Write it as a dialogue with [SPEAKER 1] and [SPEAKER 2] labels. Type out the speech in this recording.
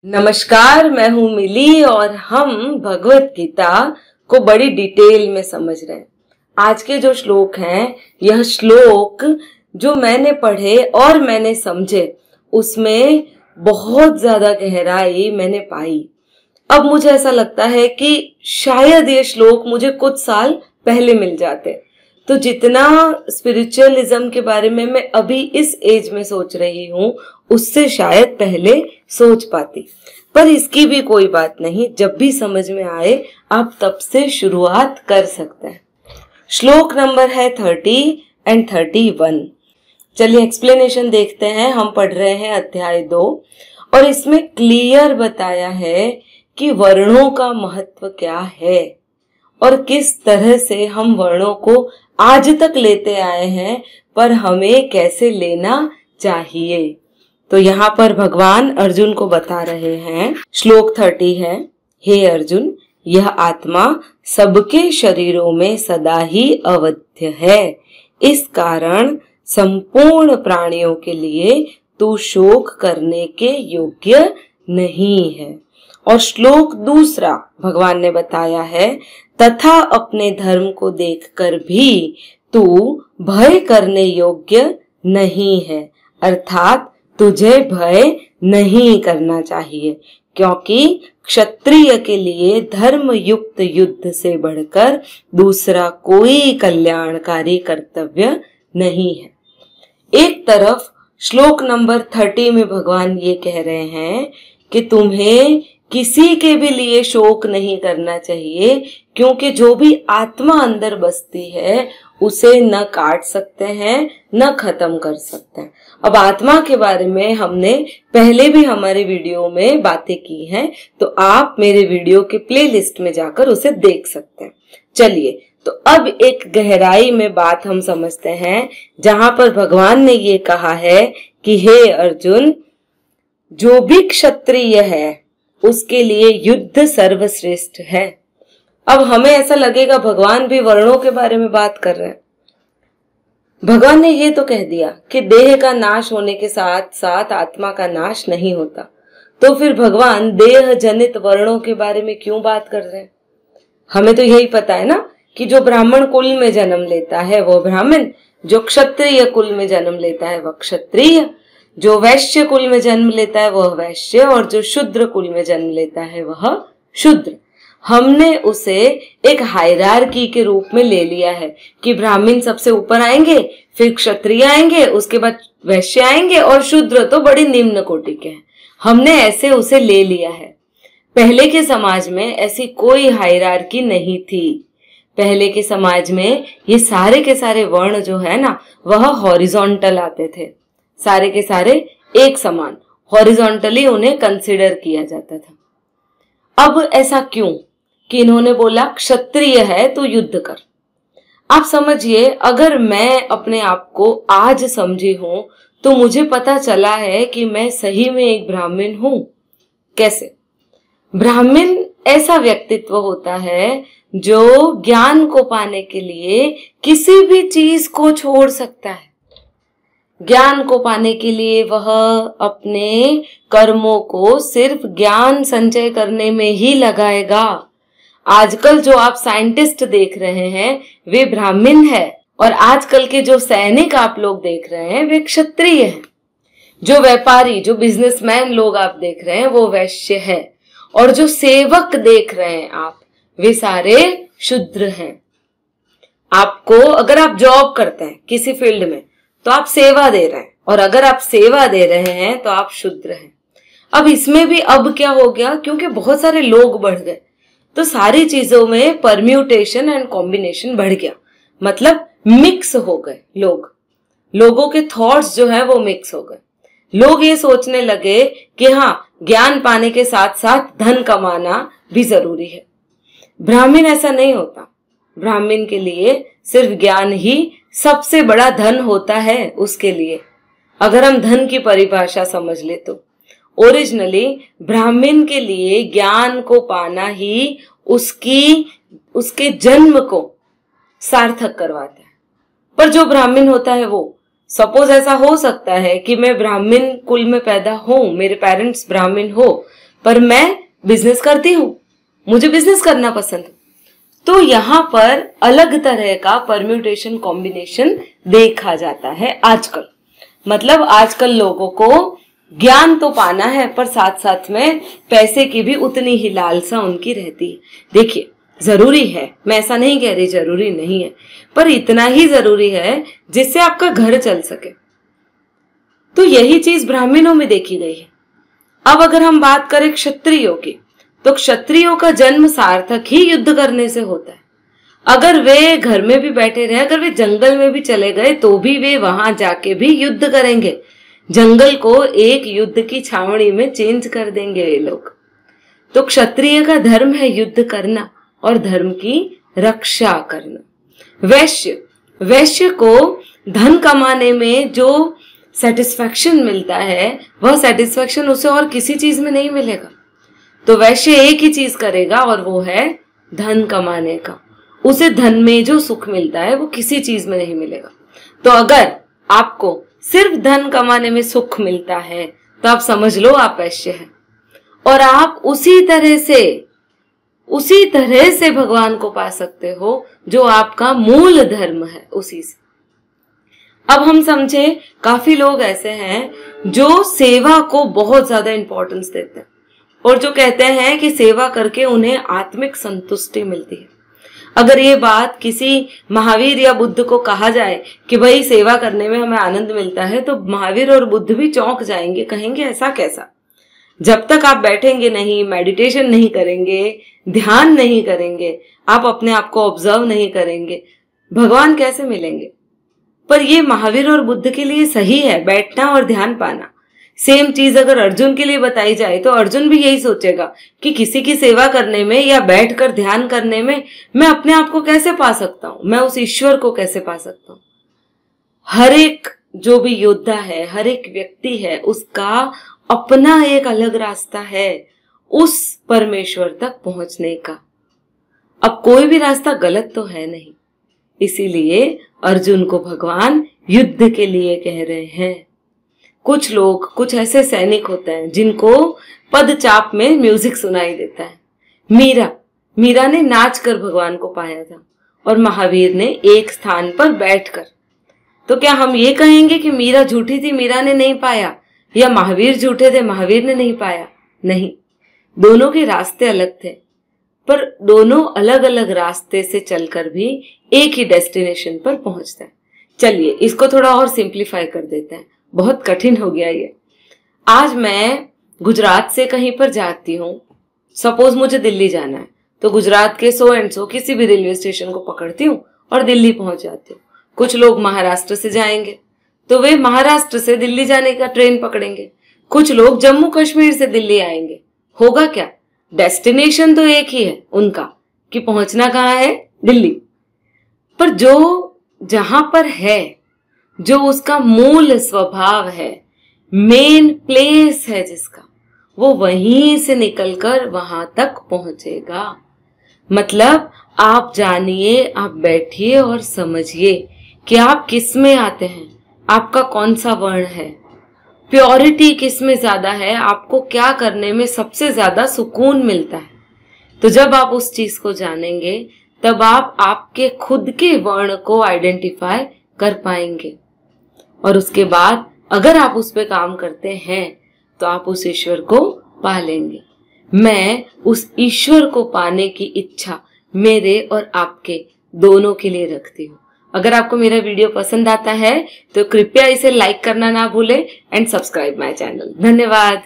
[SPEAKER 1] नमस्कार, मैं हूं मिली और हम भगवत गीता को बड़ी डिटेल में समझ रहे हैं। आज के जो श्लोक हैं, यह श्लोक जो मैंने पढ़े और मैंने समझे, उसमें बहुत ज्यादा गहराई मैंने पाई। अब मुझे ऐसा लगता है कि शायद ये श्लोक मुझे कुछ साल पहले मिल जाते, तो जितना स्पिरिचुअलिज्म के बारे में मैं अभी इस एज में सोच रही हूँ, उससे शायद पहले सोच पाती। पर इसकी भी कोई बात नहीं, जब भी समझ में आए आप तब से शुरुआत कर सकते हैं। श्लोक नंबर है 30 एंड 31। चलिए एक्सप्लेनेशन देखते हैं। हम पढ़ रहे हैं अध्याय 2 और इसमें क्लियर बताया है कि वर्णों का महत्व क्या है और किस तरह से हम वर्णों को आज तक लेते आए हैं, पर हमें कैसे लेना चाहिए। तो यहाँ पर भगवान अर्जुन को बता रहे हैं। श्लोक 30 है, हे अर्जुन, यह आत्मा सबके शरीरों में सदा ही अवध्य है। इस कारण संपूर्ण प्राणियों के लिए तू शोक करने के योग्य नहीं है। और श्लोक दूसरा भगवान ने बताया है, तथा अपने धर्म को देखकर भी तू भय करने योग्य नहीं है, अर्थात तुझे भय नहीं करना चाहिए, क्योंकि क्षत्रिय के लिए धर्म युक्त युद्ध से बढ़कर दूसरा कोई कल्याणकारी कर्तव्य नहीं है। एक तरफ श्लोक नंबर 30 में भगवान ये कह रहे हैं कि तुम्हें किसी के भी लिए शोक नहीं करना चाहिए, क्योंकि जो भी आत्मा अंदर बसती है उसे न काट सकते हैं न खत्म कर सकते हैं। अब आत्मा के बारे में हमने पहले भी हमारे वीडियो में बातें की हैं, तो आप मेरे वीडियो के प्लेलिस्ट में जाकर उसे देख सकते हैं। चलिए, तो अब एक गहराई में बात हम समझते हैं, जहां पर भगवान ने ये कहा है कि हे अर्जुन, जो भी क्षत्रिय है उसके लिए युद्ध सर्वश्रेष्ठ है। अब हमें ऐसा लगेगा भगवान भी वर्णों के बारे में बात कर रहे हैं। भगवान ने ये तो कह दिया कि देह का नाश होने के साथ साथ आत्मा का नाश नहीं होता, तो फिर भगवान देह जनित वर्णों के बारे में क्यों बात कर रहे हैं। हमें तो यही पता है ना कि जो ब्राह्मण कुल में जन्म लेता है वो ब्राह्मण, जो क्षत्रिय कुल में जन्म लेता है वह क्षत्रिय, जो वैश्य कुल में जन्म लेता है वह वैश्य, और जो शूद्र कुल में जन्म लेता है वह शूद्र। हमने उसे एक हायरार्की के रूप में ले लिया है कि ब्राह्मण सबसे ऊपर आएंगे, फिर क्षत्रिय आएंगे, उसके बाद वैश्य आएंगे और शूद्र तो बड़ी निम्न कोटि के हैं। हमने ऐसे उसे ले लिया है। पहले के समाज में ऐसी कोई हायरार्की नहीं थी। पहले के समाज में ये सारे के सारे वर्ण जो है ना, वह हॉरिजॉन्टल आते थे, सारे के सारे एक समान, हॉरिजॉन्टली उन्हें कंसिडर किया जाता था। अब ऐसा क्यों कि इन्होंने बोला क्षत्रिय है तो युद्ध कर। आप समझिए, अगर मैं अपने आप को आज समझी हूं तो मुझे पता चला है कि मैं सही में एक ब्राह्मण हूं। कैसे? ब्राह्मण ऐसा व्यक्तित्व होता है जो ज्ञान को पाने के लिए किसी भी चीज को छोड़ सकता है। ज्ञान को पाने के लिए वह अपने कर्मों को सिर्फ ज्ञान संचय करने में ही लगाएगा। आजकल जो आप साइंटिस्ट देख रहे हैं वे ब्राह्मण है, और आजकल के जो सैनिक आप लोग देख रहे हैं वे क्षत्रिय हैं। जो व्यापारी, जो बिजनेसमैन लोग आप देख रहे हैं वो वैश्य है, और जो सेवक देख रहे हैं आप, वे सारे शूद्र हैं। आपको, अगर आप जॉब करते हैं किसी फील्ड में तो आप सेवा दे रहे हैं, और अगर आप सेवा दे रहे हैं तो आप शूद्र हैं। अब इसमें भी अब क्या हो गया, क्योंकि बहुत सारे लोग बढ़ गए तो सारी चीजों में परम्यूटेशन एंड कॉम्बिनेशन बढ़ गया, मतलब मिक्स हो गए लोगों के थॉट्स जो है वो मिक्स हो गए। लोग ये सोचने लगे कि हाँ, ज्ञान पाने के साथ साथ धन कमाना भी जरूरी है। ब्राह्मण ऐसा नहीं होता। ब्राह्मण के लिए सिर्फ ज्ञान ही सबसे बड़ा धन होता है उसके लिए। अगर हम धन की परिभाषा समझ ले तो ओरिजिनली ब्राह्मण के लिए ज्ञान को पाना ही उसके जन्म को सार्थक करवाता है। पर जो ब्राह्मण होता है वो, सपोज ऐसा हो सकता है कि मैं ब्राह्मण कुल में पैदा हूं, मेरे पेरेंट्स ब्राह्मण हो, पर मैं बिजनेस करती हूँ, मुझे बिजनेस करना पसंद है। तो यहाँ पर अलग तरह का परम्यूटेशन कॉम्बिनेशन देखा जाता है आजकल। मतलब आजकल लोगों को ज्ञान तो पाना है, पर साथ साथ में पैसे की भी उतनी ही लालसा उनकी रहती है। देखिए, जरूरी है, मैं ऐसा नहीं कह रही जरूरी नहीं है, पर इतना ही जरूरी है जिससे आपका घर चल सके। तो यही चीज ब्राह्मणों में देखी गई है। अब अगर हम बात करें क्षत्रियों की, तो क्षत्रियों का जन्म सार्थक ही युद्ध करने से होता है। अगर वे घर में भी बैठे रहे, अगर वे जंगल में भी चले गए, तो भी वे वहां जाके भी युद्ध करेंगे। जंगल को एक युद्ध की छावनी में चेंज कर देंगे ये लोग। तो क्षत्रिय का धर्म है युद्ध करना और धर्म की रक्षा करना। वैश्य को धन कमाने में जो सेटिस्फैक्शन मिलता है, वह सेटिस्फैक्शन उसे और किसी चीज में नहीं मिलेगा। तो वैश्य एक ही चीज करेगा और वो है धन कमाने का। उसे धन में जो सुख मिलता है वो किसी चीज में नहीं मिलेगा। तो अगर आपको सिर्फ धन कमाने में सुख मिलता है तो आप समझ लो आप वैश्य हैं, और आप उसी तरह से भगवान को पा सकते हो जो आपका मूल धर्म है, उसी से। अब हम समझे, काफी लोग ऐसे हैं जो सेवा को बहुत ज्यादा इंपॉर्टेंस देते हैं और जो कहते हैं कि सेवा करके उन्हें आत्मिक संतुष्टि मिलती है। अगर ये बात किसी महावीर या बुद्ध को कहा जाए कि भाई सेवा करने में हमें आनंद मिलता है, तो महावीर और बुद्ध भी चौंक जाएंगे, कहेंगे ऐसा कैसा? जब तक आप बैठेंगे नहीं, मेडिटेशन नहीं करेंगे, ध्यान नहीं करेंगे, आप अपने आप को ऑब्जर्व नहीं करेंगे, भगवान कैसे मिलेंगे? पर ये महावीर और बुद्ध के लिए सही है, बैठना और ध्यान पाना। सेम चीज अगर अर्जुन के लिए बताई जाए तो अर्जुन भी यही सोचेगा कि किसी की सेवा करने में या बैठकर ध्यान करने में मैं अपने आप को कैसे पा सकता हूं, मैं उस ईश्वर को कैसे पा सकता हूं। हर एक जो भी योद्धा है, हर एक व्यक्ति है, उसका अपना एक अलग रास्ता है उस परमेश्वर तक पहुंचने का। अब कोई भी रास्ता गलत तो है नहीं, इसीलिए अर्जुन को भगवान युद्ध के लिए कह रहे हैं। कुछ लोग, कुछ ऐसे सैनिक होते हैं जिनको पदचाप में म्यूजिक सुनाई देता है। मीरा ने नाचकर भगवान को पाया था और महावीर ने एक स्थान पर बैठकर। तो क्या हम ये कहेंगे कि मीरा झूठी थी, मीरा ने नहीं पाया, या महावीर झूठे थे, महावीर ने नहीं पाया? नहीं, दोनों के रास्ते अलग थे, पर दोनों अलग अलग रास्ते से चलकर भी एक ही डेस्टिनेशन पर पहुंचते हैं। चलिए इसको थोड़ा और सिंप्लीफाई कर देते हैं, बहुत कठिन हो गया ये। आज मैं गुजरात से कहीं पर जाती हूँ, सपोज मुझे दिल्ली जाना है, तो गुजरात के सो एंड सो किसी भी रेलवे स्टेशन को पकड़ती हूँ और दिल्ली पहुंच जाती हूँ। कुछ लोग महाराष्ट्र से जाएंगे तो वे महाराष्ट्र से दिल्ली जाने का ट्रेन पकड़ेंगे। कुछ लोग जम्मू कश्मीर से दिल्ली आएंगे। होगा क्या? डेस्टिनेशन तो एक ही है उनका कि पहुंचना कहाँ है, दिल्ली। पर जो जहां पर है, जो उसका मूल स्वभाव है, मेन प्लेस है जिसका, वो वहीं से निकलकर वहां तक पहुंचेगा। मतलब आप जानिए, आप बैठिए और समझिए कि आप किस में आते हैं, आपका कौन सा वर्ण है, प्योरिटी किस में ज्यादा है, आपको क्या करने में सबसे ज्यादा सुकून मिलता है। तो जब आप उस चीज को जानेंगे तब आप आपके खुद के वर्ण को आइडेंटिफाई कर पाएंगे, और उसके बाद अगर आप उस पे काम करते हैं तो आप उस ईश्वर को पा लेंगे। मैं उस ईश्वर को पाने की इच्छा मेरे और आपके दोनों के लिए रखती हूँ। अगर आपको मेरा वीडियो पसंद आता है तो कृपया इसे लाइक करना ना भूलें एंड सब्सक्राइब माय चैनल। धन्यवाद।